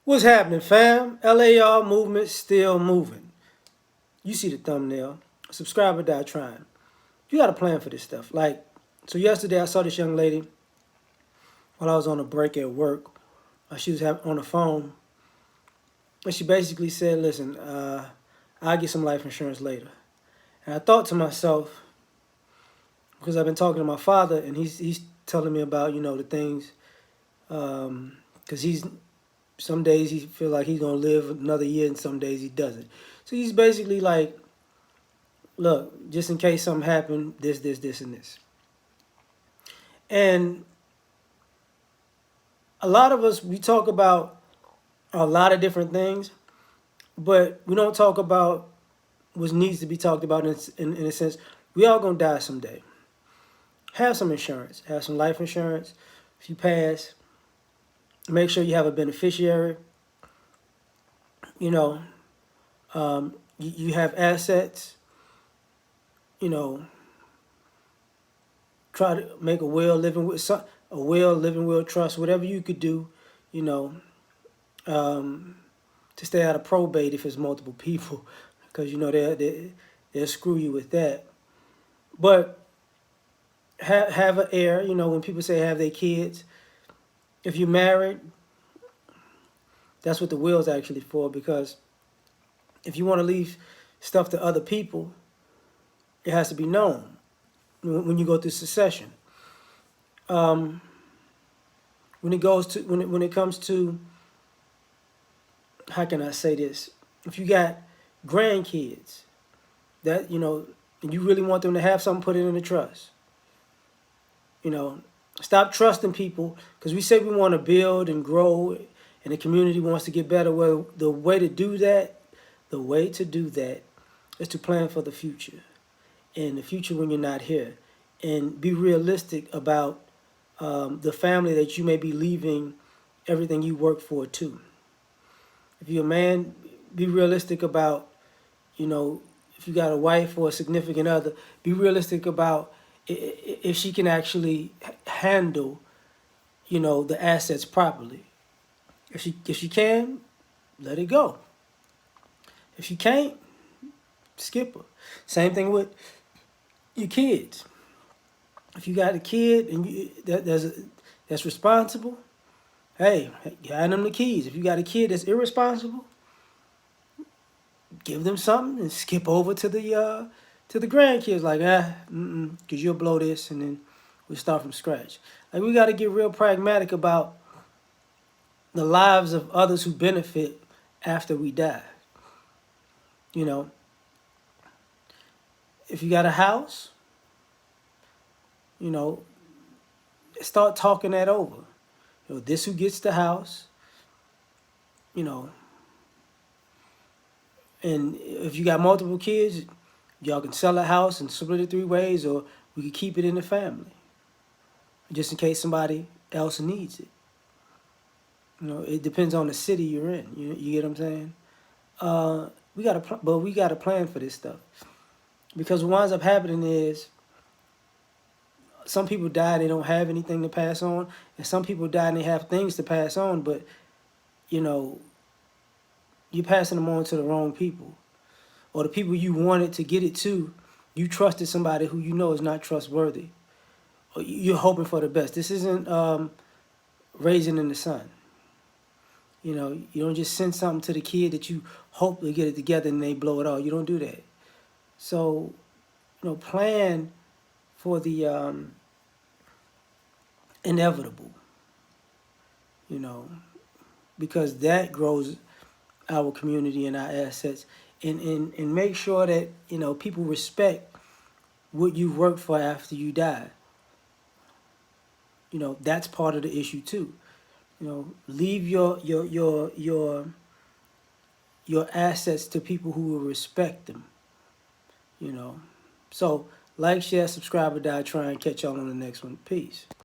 What's happening, fam? L.A.R. movement still moving. You see the thumbnail. Subscribe or die trying. You got a plan for this stuff. So yesterday I saw this young lady while I was on a break at work. She was on the phone, and she basically said, "Listen, I'll get some life insurance later." And I thought to myself, because I've been talking to my father, and he's telling me about the things, because he's some days he feel like he's gonna live another year, and some days he doesn't. So he's basically like, look, just in case something happened, this, and this. And a lot of us, we talk about a lot of different things, but we don't talk about what needs to be talked about in a sense. We all gonna die someday. Have some insurance. Have some life insurance. If you pass, make sure you have a beneficiary. You know, you have assets. You know, try to make a will, living will trust, whatever you could do. You know, to stay out of probate if it's multiple people, because they'll screw you with that. But have an heir. When people say have their kids, if you're married, that's what the will's actually for. Because if you want to leave stuff to other people, it has to be known when you go through succession. When it comes to, how can I say this? If you got grandkids that and you really want them to have something, put it in a trust. Stop trusting people, because we say we want to build and grow, and the community wants to get better. Well, the way to do that is to plan for the future, and the future when you're not here, and be realistic about the family that you may be leaving everything you work for to. If you're a man, be realistic about, if you got a wife or a significant other, be realistic about if she can actually handle, the assets properly. If she can, let it go. If she can't, skip her. Same thing with your kids. If you got a kid and that's responsible, hey, hand them the keys. If you got a kid that's irresponsible, give them something and skip over to the grandkids. Like, because you'll blow this, and then we start from scratch. Like, we got to get real pragmatic about the lives of others who benefit after we die. If you got a house, start talking that over. This who gets the house, and if you got multiple kids, y'all can sell a house and split it 3 ways, or we could keep it in the family, just in case somebody else needs it. It depends on the city you're in. You get what I'm saying? We got a plan for this stuff, because what winds up happening is some people die and they don't have anything to pass on, and some people die and they have things to pass on, but you're passing them on to the wrong people, or the people you wanted to get it to. You trusted somebody who is not trustworthy, or you're hoping for the best. This isn't raising in the sun. You don't just send something to the kid that you hope to get it together and they blow it all. You don't do that. So, plan for the inevitable, because that grows our community and our assets, and make sure that, people respect what you worked for after you die. That's part of the issue too. Leave your assets to people who will respect them. So like, share, subscribe, or die trying. Catch y'all on the next one. Peace.